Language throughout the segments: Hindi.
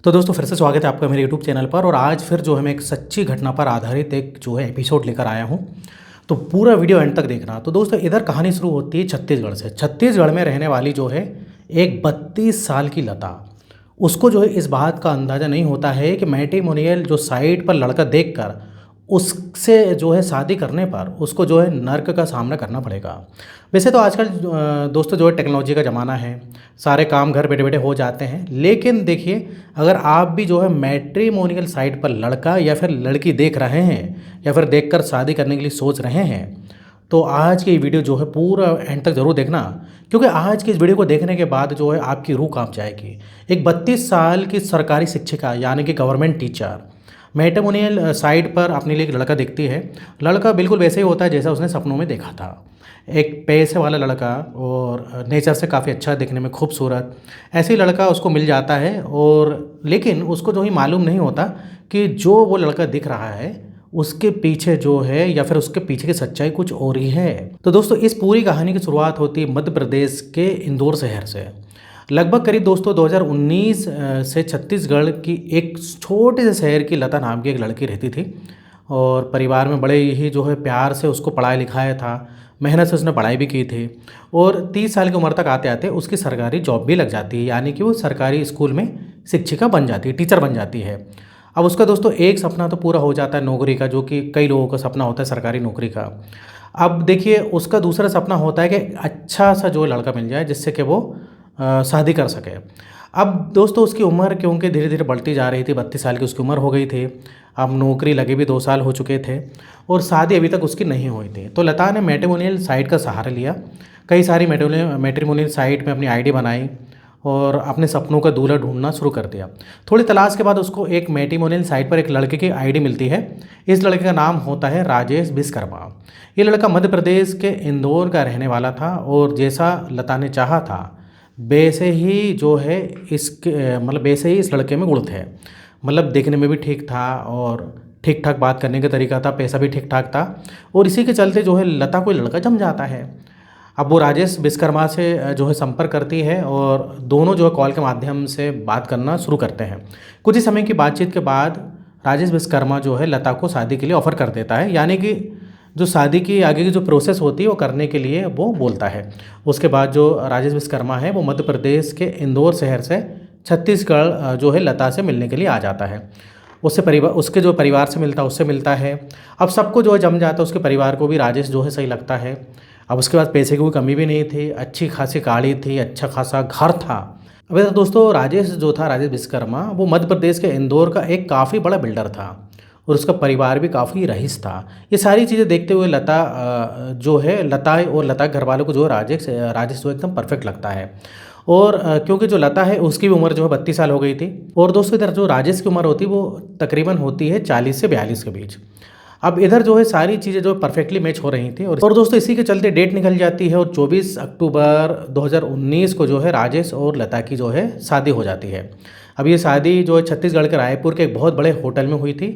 तो दोस्तों फिर से स्वागत है आपका मेरे यूट्यूब चैनल पर। और आज फिर जो है मैं एक सच्ची घटना पर आधारित एक जो है एपिसोड लेकर आया हूँ। तो पूरा वीडियो एंड तक देखना। तो दोस्तों इधर कहानी शुरू होती है छत्तीसगढ़ से। छत्तीसगढ़ में रहने वाली जो है एक 32 साल की लता, उसको जो है इस बात का अंदाज़ा नहीं होता है कि मैट्रिमोनियल जो साइट पर लड़का देखकर उससे जो है शादी करने पर उसको जो है नर्क का सामना करना पड़ेगा। वैसे तो आजकल दोस्तों जो है टेक्नोलॉजी का ज़माना है, सारे काम घर बैठे बैठे हो जाते हैं। लेकिन देखिए, अगर आप भी जो है मैट्रिमोनियल साइट पर लड़का या फिर लड़की देख रहे हैं या फिर देखकर शादी करने के लिए सोच रहे हैं, तो आज की वीडियो जो है पूरा एंड तक ज़रूर देखना। क्योंकि आज की इस वीडियो को देखने के बाद जो है आपकी रूह कांप जाएगी। एक 32 साल की सरकारी शिक्षिका यानी कि गवर्नमेंट टीचर मैट्रिमोनियल साइट पर अपने लिए एक लड़का देखती है। लड़का बिल्कुल वैसे ही होता है जैसा उसने सपनों में देखा था। एक पैसे वाला लड़का और नेचर से काफ़ी अच्छा, दिखने में खूबसूरत, ऐसे ही लड़का उसको मिल जाता है। और लेकिन उसको जो ही मालूम नहीं होता कि जो वो लड़का दिख रहा है उसके पीछे जो है या फिर उसके पीछे की सच्चाई कुछ और ही है। तो दोस्तों इस पूरी कहानी की शुरुआत होती है मध्य प्रदेश के इंदौर शहर से। लगभग करीब दोस्तों 2019 से छत्तीसगढ़ की एक छोटे से शहर की लता नाम की एक लड़की रहती थी। और परिवार में बड़े ही जो है प्यार से उसको पढ़ाया लिखाया था, मेहनत से उसने पढ़ाई भी की थी। और 30 साल की उम्र तक आते आते उसकी सरकारी जॉब भी लग जाती है, यानी कि वो सरकारी स्कूल में शिक्षिका बन जाती है, टीचर बन जाती है। अब उसका दोस्तों एक सपना तो पूरा हो जाता है नौकरी का, जो कि कई लोगों का सपना होता है सरकारी नौकरी का। अब देखिए, उसका दूसरा सपना होता है कि अच्छा सा जो लड़का मिल जाए जिससे कि वो शादी कर सके। अब दोस्तों उसकी उम्र क्योंकि धीरे धीरे बढ़ती जा रही थी, 32 साल की उसकी उम्र हो गई थी। अब नौकरी लगे भी 2 साल हो चुके थे और शादी अभी तक उसकी नहीं हुई थी। तो लता ने मैट्रिमोनियल साइट का सहारा लिया। कई सारी मैट्रिमोनियल साइट में अपनी आईडी बनाई और अपने सपनों का दूल्हा ढूंढना शुरू कर दिया। थोड़ी तलाश के बाद उसको एक मैट्रिमोनियल साइट पर एक लड़के की आईडी मिलती है। इस लड़के का नाम होता है राजेश विश्वकर्मा। ये लड़का मध्य प्रदेश के इंदौर का रहने वाला था और जैसा लता ने चाहा था वैसे ही जो है इसके मतलब वैसे ही इस लड़के में गुण थे। मतलब देखने में भी ठीक था और ठीक ठाक बात करने का तरीका था, पैसा भी ठीक ठाक था। और इसी के चलते जो है लता कोई लड़का जम जाता है। अब वो राजेश विश्वकर्मा से जो है संपर्क करती है और दोनों जो है कॉल के माध्यम से बात करना शुरू करते हैं। कुछ ही समय की बातचीत के बाद राजेश विश्वकर्मा जो है लता को शादी के लिए ऑफ़र कर देता है, यानी कि जो शादी की आगे की जो प्रोसेस होती है वो करने के लिए वो बोलता है। उसके बाद जो राजेश विश्वकर्मा है वो मध्य प्रदेश के इंदौर शहर से छत्तीसगढ़ जो है लता से मिलने के लिए आ जाता है। उसके जो परिवार से मिलता है उससे मिलता है। अब सबको जो है जम जाता है, उसके परिवार को भी राजेश जो है सही लगता है। अब उसके पास पैसे की कोई कमी भी नहीं थी, अच्छी खासी गाड़ी थी, अच्छा खासा घर था। अब तो दोस्तों राजेश जो था, राजेश विश्वकर्मा, वो मध्य प्रदेश के इंदौर का एक काफ़ी बड़ा बिल्डर था और उसका परिवार भी काफ़ी रईस था। ये सारी चीज़ें देखते हुए लता जो है लता और लता घर वालों को जो राजेश राजेश जो एकदम परफेक्ट लगता है। और क्योंकि जो लता है उसकी भी उम्र जो है 32 साल हो गई थी। और दोस्तों इधर जो राजेश की उम्र होती है वो तकरीबन होती है 40 से 42 के बीच। अब इधर जो है सारी चीज़ें जो परफेक्टली मैच हो रही थी। और दोस्तों इसी के चलते डेट निकल जाती है और 24 अक्टूबर 2019 को जो है राजेश और लता की जो है शादी हो जाती है। अब ये शादी जो है छत्तीसगढ़ के रायपुर के एक बहुत बड़े होटल में हुई थी।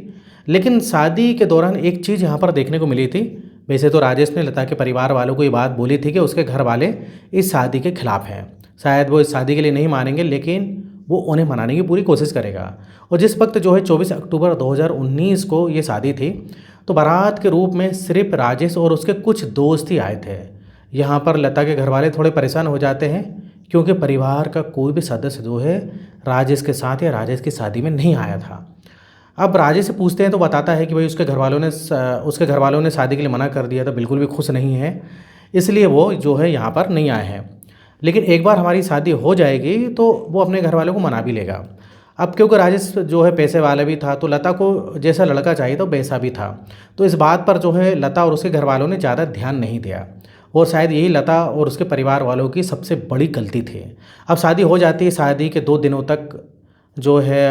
लेकिन शादी के दौरान एक चीज़ यहाँ पर देखने को मिली थी। वैसे तो राजेश ने लता के परिवार वालों को ये बात बोली थी कि उसके घर वाले इस शादी के खिलाफ़ हैं। शायद वो इस शादी के लिए नहीं मानेंगे, लेकिन वो उन्हें मनाने की पूरी कोशिश करेगा। और जिस वक्त जो है 24 अक्टूबर 2019 को ये शादी थी, तो बारात के रूप में सिर्फ राजेश और उसके कुछ दोस्त ही आए थे। यहाँ पर लता के घर वाले थोड़े परेशान हो जाते हैं क्योंकि परिवार का कोई भी सदस्य जो है राजेश के साथ या राजेश की शादी में नहीं आया था। अब राजेश से पूछते हैं तो बताता है कि भाई उसके घर वालों ने शादी के लिए मना कर दिया था, बिल्कुल भी खुश नहीं है, इसलिए वो जो है यहाँ पर नहीं आए हैं। लेकिन एक बार हमारी शादी हो जाएगी तो वो अपने घर वालों को मना भी लेगा। अब क्योंकि राजेश जो है पैसे वाला भी था तो लता को जैसा लड़का चाहिए तो वैसा भी था। तो इस बात पर जो है लता और उसके घर वालों ने ज़्यादा ध्यान नहीं दिया और शायद यही लता और उसके परिवार वालों की सबसे बड़ी गलती थी। अब शादी हो जाती है। शादी के 2 दिनों तक जो है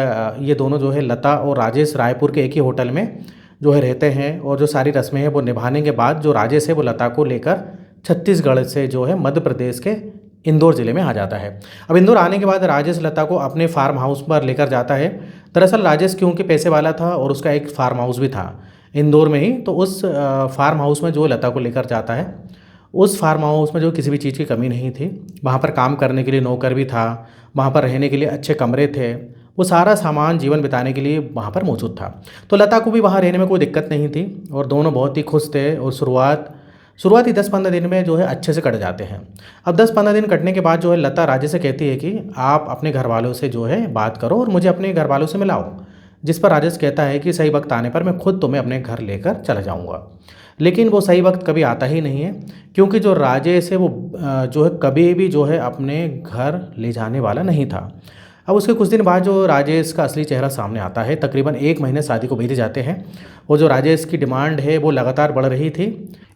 ये दोनों जो है लता और राजेश रायपुर के एक ही होटल में जो है रहते हैं और जो सारी रस्में हैं वो निभाने के बाद जो राजेश है वो लता को लेकर छत्तीसगढ़ से जो है मध्य प्रदेश के इंदौर ज़िले में आ जाता है। अब इंदौर आने के बाद राजेश लता को अपने फार्म हाउस पर लेकर जाता है। दरअसल राजेश क्योंकि पैसे वाला था और उसका एक फार्म हाउस भी था इंदौर में ही, तो उस फार्म हाउस में जो लता को लेकर जाता है। उस फार्म हाउस में जो किसी भी चीज़ की कमी नहीं थी। वहाँ पर काम करने के लिए नौकर भी था, वहाँ पर रहने के लिए अच्छे कमरे थे। वो सारा सामान जीवन बिताने के लिए वहाँ पर मौजूद था। तो लता को भी वहाँ रहने में कोई दिक्कत नहीं थी और दोनों बहुत ही खुश थे और शुरुआती 10-15 दिन में जो है अच्छे से कट जाते हैं। अब 10-15 दिन कटने के बाद जो है लता राजेश से कहती है कि आप अपने घर वालों से जो है बात करो और मुझे अपने घर वालों से मिलाओ। जिस पर राजेश कहता है कि सही वक्त आने पर मैं खुद तुम्हें अपने घर लेकर चला जाऊंगा। लेकिन वो सही वक्त कभी आता ही नहीं है, क्योंकि जो राजेश है वो जो है कभी भी जो है अपने घर ले जाने वाला नहीं था। अब उसके कुछ दिन बाद जो राजेश का असली चेहरा सामने आता है। तकरीबन 1 महीने शादी को बीत जाते हैं और जो राजेश की डिमांड है वो लगातार बढ़ रही थी।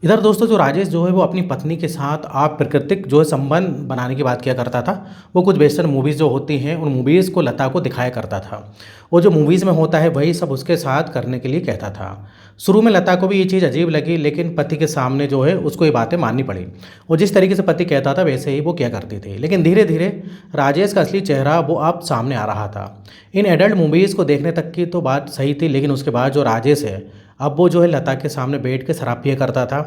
इधर दोस्तों जो राजेश जो है वो अपनी पत्नी के साथ आप प्राकृतिक जो है संबंध बनाने की बात किया करता था। वो कुछ वेस्टर्न मूवीज़ जो होती हैं उन मूवीज़ को लता को दिखाया करता था। वो जो मूवीज़ में होता है वही सब उसके साथ करने के लिए कहता था। शुरू में लता को भी ये चीज़ अजीब लगी, लेकिन पति के सामने जो है उसको ये बातें माननी पड़ी और जिस तरीके से पति कहता था वैसे ही वो क्या करती थी। लेकिन धीरे धीरे राजेश का असली चेहरा वो अब सामने आ रहा था। इन एडल्ट मूवीज़ को देखने तक की तो बात सही थी, लेकिन उसके बाद जो राजेश है अब वो जो है लता के सामने बैठ के शराब पिया करता था।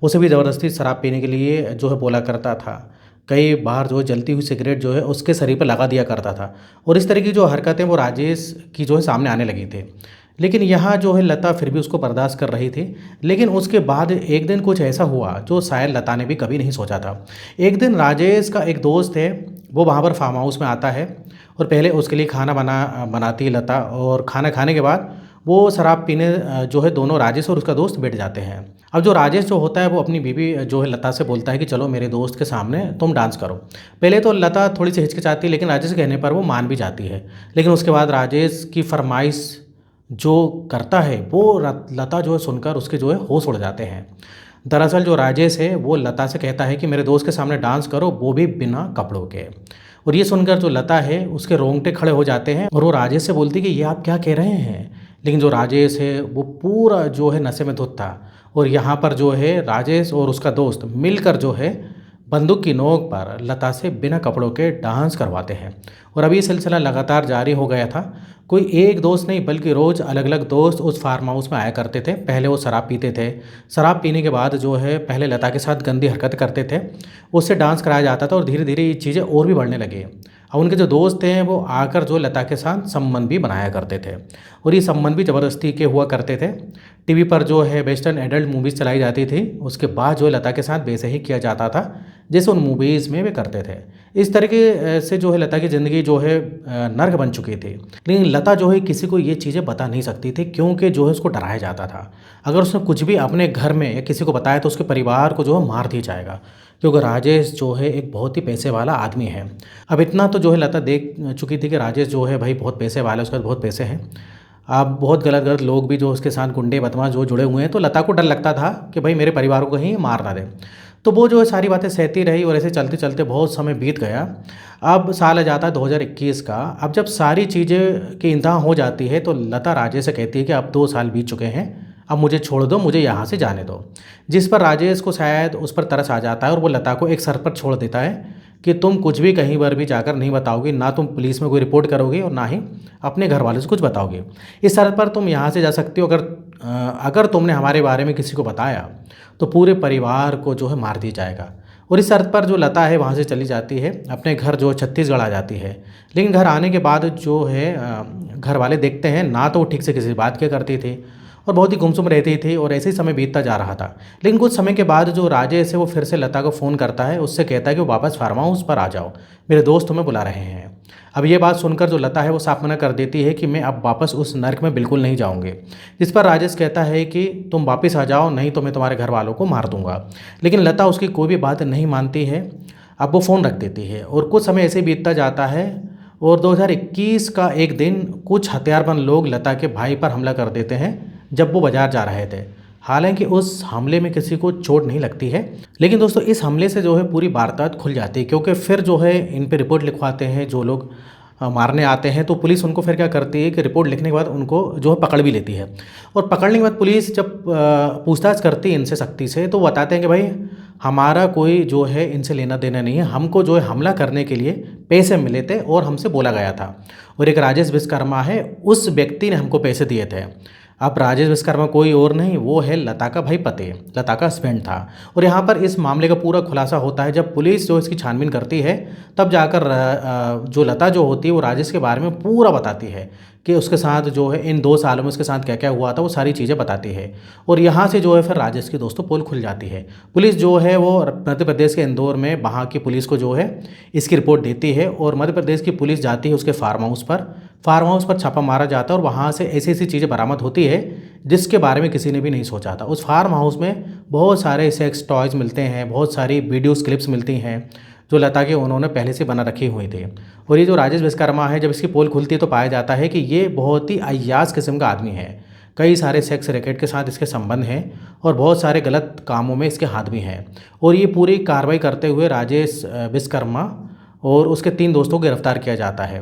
उसे भी ज़बरदस्ती शराब पीने के लिए जो है बोला करता था। कई बार जो है जलती हुई सिगरेट जो है उसके शरीर पर लगा दिया करता था और इस तरह की जो हरकतें वो राजेश की जो है सामने आने लगी थी। लेकिन यहाँ जो है लता फिर भी उसको बर्दाश्त कर रही थी। लेकिन उसके बाद एक दिन कुछ ऐसा हुआ जो शायद लता ने भी कभी नहीं सोचा था। एक दिन राजेश का एक दोस्त है वो वहाँ पर फार्म हाउस में आता है और पहले उसके लिए खाना बनाती है लता, और खाना खाने के बाद वो शराब पीने जो है दोनों राजेश और उसका दोस्त बैठ जाते हैं। अब जो राजेश जो होता है वो अपनी बीवी जो है लता से बोलता है कि चलो मेरे दोस्त के सामने तुम डांस करो। पहले तो लता थोड़ी सी हिचकिचाती है, लेकिन राजेश के कहने पर वो मान भी जाती है। लेकिन उसके बाद राजेश की फरमाइश जो करता है वो लता जो है सुनकर उसके जो है होश उड़ जाते हैं। दरअसल जो राजेश है वो लता से कहता है कि मेरे दोस्त के सामने डांस करो, वो भी बिना कपड़ों के। और ये सुनकर जो लता है उसके रोंगटे खड़े हो जाते हैं और वो राजेश से बोलती है कि ये आप क्या कह रहे हैं। लेकिन जो राजेश है वो पूरा जो है नशे में धुत था और यहाँ पर जो है राजेश और उसका दोस्त मिलकर जो है बंदूक की नोक पर लता से बिना कपड़ों के डांस करवाते हैं। और अभी सिलसिला लगातार जारी हो गया था। कोई एक दोस्त नहीं बल्कि रोज़ अलग अलग दोस्त उस फार्म हाउस में आया करते थे। पहले वो शराब पीते थे, शराब पीने के बाद जो है पहले लता के साथ गंदी हरकत करते थे, उससे डांस कराया जाता था और धीरे धीरे ये चीज़ें और भी बढ़ने लगी। और उनके जो दोस्त हैं वो आकर जो लता के साथ संबंध भी बनाया करते थे और ये संबंध भी ज़बरदस्ती के हुआ करते थे। टीवी पर जो है वेस्टर्न एडल्ट मूवीज़ चलाई जाती थी, उसके बाद जो है लता के साथ वैसे ही किया जाता था जैसे उन मूवीज़ में वे करते थे। इस तरीके से जो है लता की ज़िंदगी जो है नर्क बन चुकी थी। लेकिन लता जो है किसी को ये चीज़ें बता नहीं सकती थी, क्योंकि जो है उसको डराया जाता था। अगर उसने कुछ भी अपने घर में या किसी को बताया तो उसके परिवार को जो है मार दिया जाएगा, क्योंकि राजेश जो है एक बहुत ही पैसे वाला आदमी है। अब इतना तो जो है लता देख चुकी थी कि राजेश जो है भाई बहुत पैसे वाला है, उसके पास बहुत पैसे हैं। अब बहुत गलत गलत लोग भी जो उसके साथ गुंडे बदमाश जो जुड़े हुए हैं, तो लता को डर लगता था कि भाई मेरे परिवार को कहीं मार ना दे। तो वो जो है सारी बातें सहती रही और ऐसे चलते चलते बहुत समय बीत गया। अब साल आ जाता है 2021 का। अब जब सारी चीज़ें की इंतहा हो जाती है तो लता राजेश से कहती है कि अब 2 साल बीत चुके हैं, अब मुझे छोड़ दो, मुझे यहाँ से जाने दो। जिस पर राजेश को शायद उस पर तरस आ जाता है और वो लता को एक शर्त पर छोड़ देता है कि तुम कुछ भी कहीं पर भी जाकर नहीं बताओगी, ना तुम पुलिस में कोई रिपोर्ट करोगे और ना ही अपने घर वालों से कुछ बताओगे। इस शर्त पर तुम यहाँ से जा सकती हो, अगर तुमने हमारे बारे में किसी को बताया तो पूरे परिवार को जो है मार दिया जाएगा। और इस शर्त पर जो लता है वहाँ से चली जाती है, अपने घर जो छत्तीसगढ़ आ जाती है। लेकिन घर आने के बाद जो है घर वाले देखते हैं ना तो वो ठीक से किसी से बात किया करती थी और बहुत ही गुमसुम रहती थी और ऐसे ही समय बीतता जा रहा था। लेकिन कुछ समय के बाद जो राजेश है वो फिर से लता को फ़ोन करता है, उससे कहता है कि वो वापस फार्म हाउस पर आ जाओ, मेरे दोस्त तुम्हें बुला रहे हैं। अब ये बात सुनकर जो लता है वो साफ मना कर देती है कि मैं अब वापस उस नर्क में बिल्कुल नहीं जाऊंगी। जिस पर राजेश कहता है कि तुम वापस आ जाओ, नहीं तो मैं तुम्हारे घर वालों को मार दूंगा। लेकिन लता उसकी कोई भी बात नहीं मानती है। अब वो फ़ोन रख देती है और कुछ समय ऐसे बीतता जाता है और 2021 का एक दिन कुछ हथियारबंद लोग लता के भाई पर हमला कर देते हैं जब वो बाजार जा रहे थे। हालांकि उस हमले में किसी को चोट नहीं लगती है, लेकिन दोस्तों इस हमले से जो है पूरी वारदात खुल जाती है, क्योंकि फिर जो है इन पे रिपोर्ट लिखवाते हैं जो लोग मारने आते हैं। तो पुलिस उनको फिर क्या करती है कि रिपोर्ट लिखने के बाद उनको जो है पकड़ भी लेती है। और पकड़ने के बाद पुलिस जब पूछताछ करती है इनसे सख्ती से, तो बताते हैं कि भाई हमारा कोई जो है इनसे लेना देना नहीं है, हमको जो है हमला करने के लिए पैसे मिले थे और हमसे बोला गया था, और एक राजेश विश्वकर्मा है उस व्यक्ति ने हमको पैसे दिए थे। अब राजेश विश्वकर्मा कोई और नहीं, वो है लता का भाई पतेल, लता का हस्बैंड था। और यहाँ पर इस मामले का पूरा खुलासा होता है जब पुलिस जो इसकी छानबीन करती है, तब जाकर जो लता जो होती है वो राजेश के बारे में पूरा बताती है कि उसके साथ जो है इन 2 सालों में उसके साथ क्या क्या हुआ था, वो सारी चीज़ें बताती है। और यहाँ से जो है फिर राजेश की दोस्तों पोल खुल जाती है। पुलिस जो है वो मध्य प्रदेश के इंदौर में वहाँ की पुलिस को जो है इसकी रिपोर्ट देती है, और मध्य प्रदेश की पुलिस जाती है उसके फार्म हाउस पर छापा मारा जाता है, और वहाँ से ऐसी ऐसी चीज़ें बरामद होती है जिसके बारे में किसी ने भी नहीं सोचा था। उस फार्म हाउस में बहुत सारे सेक्स टॉयज़ मिलते हैं, बहुत सारी वीडियोस क्लिप्स मिलती हैं जो लता के उन्होंने पहले से बना रखी हुई थी। और ये जो राजेश विश्वकर्मा है, जब इसकी पोल खुलती है तो पाया जाता है कि ये बहुत ही अय्याश किस्म का आदमी है। कई सारे सेक्स रैकेट के साथ इसके संबंध हैं और बहुत सारे गलत कामों में इसके हाथ भी हैं। और ये पूरी कार्रवाई करते हुए राजेश विश्वकर्मा और उसके 3 दोस्तों को गिरफ्तार किया जाता है।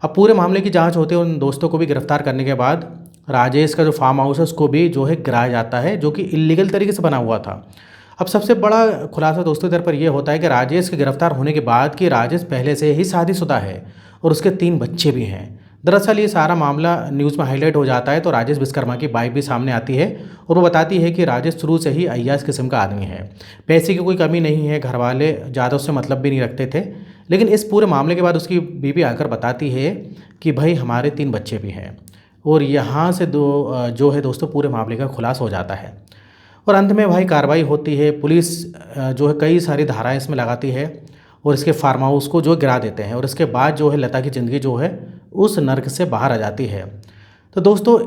अब पूरे मामले की जांच होती है, उन दोस्तों को भी गिरफ्तार करने के बाद राजेश का जो फार्म हाउस है उसको भी जो है गिराया जाता है, जो कि इलीगल तरीके से बना हुआ था। अब सबसे बड़ा खुलासा दोस्तों इधर पर यह होता है कि राजेश के गिरफ्तार होने के बाद कि राजेश पहले से ही शादीशुदा है और उसके 3 बच्चे भी हैं। दरअसल ये सारा मामला न्यूज़ में हाईलाइट हो जाता है तो राजेश विश्वकर्मा की वाइफ भी सामने आती है और वो बताती है कि राजेश शुरू से ही अय्याश किस्म का आदमी है, पैसे की कोई कमी नहीं है, घर वाले ज़्यादा उससे मतलब भी नहीं रखते थे। लेकिन इस पूरे मामले के बाद उसकी बीवी आकर बताती है कि भाई हमारे 3 बच्चे भी हैं। और यहाँ से जो है दोस्तों पूरे मामले का खुलासा हो जाता है। और अंत में भाई कार्रवाई होती है, पुलिस जो है कई सारी धाराएं इसमें लगाती है और इसके फार्म हाउस को जो गिरा देते हैं, और इसके बाद जो है लता की ज़िंदगी जो है उस नर्क से बाहर आ जाती है। तो दोस्तों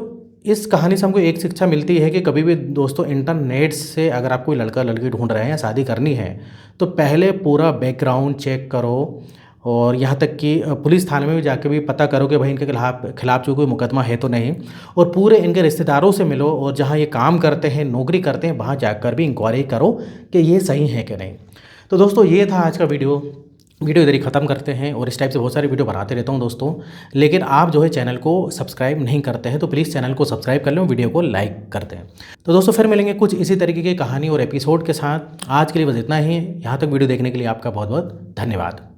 इस कहानी से हमको एक शिक्षा मिलती है कि कभी भी दोस्तों इंटरनेट से अगर आप कोई लड़का लड़की ढूंढ रहे हैं या शादी करनी है तो पहले पूरा बैकग्राउंड चेक करो, और यहाँ तक कि पुलिस थाने में भी जाके भी पता करो कि भाई इनके खिलाफ जो कोई मुकदमा है तो नहीं, और पूरे इनके रिश्तेदारों से मिलो, और जहाँ ये काम करते हैं नौकरी करते हैं वहाँ जाकर भी इंक्वायरी करो कि ये सही है कि नहीं। तो दोस्तों ये था आज का वीडियो इधर ही ख़त्म करते हैं। और इस टाइप से बहुत सारी वीडियो बनाते रहता हूँ दोस्तों, लेकिन आप जो है चैनल को सब्सक्राइब नहीं करते हैं तो प्लीज़ चैनल को सब्सक्राइब कर लें, वीडियो को लाइक कर दें। तो दोस्तों फिर मिलेंगे कुछ इसी तरीके की कहानी और एपिसोड के साथ। आज के लिए बस इतना ही। यहाँ तक वीडियो देखने के लिए आपका बहुत बहुत धन्यवाद।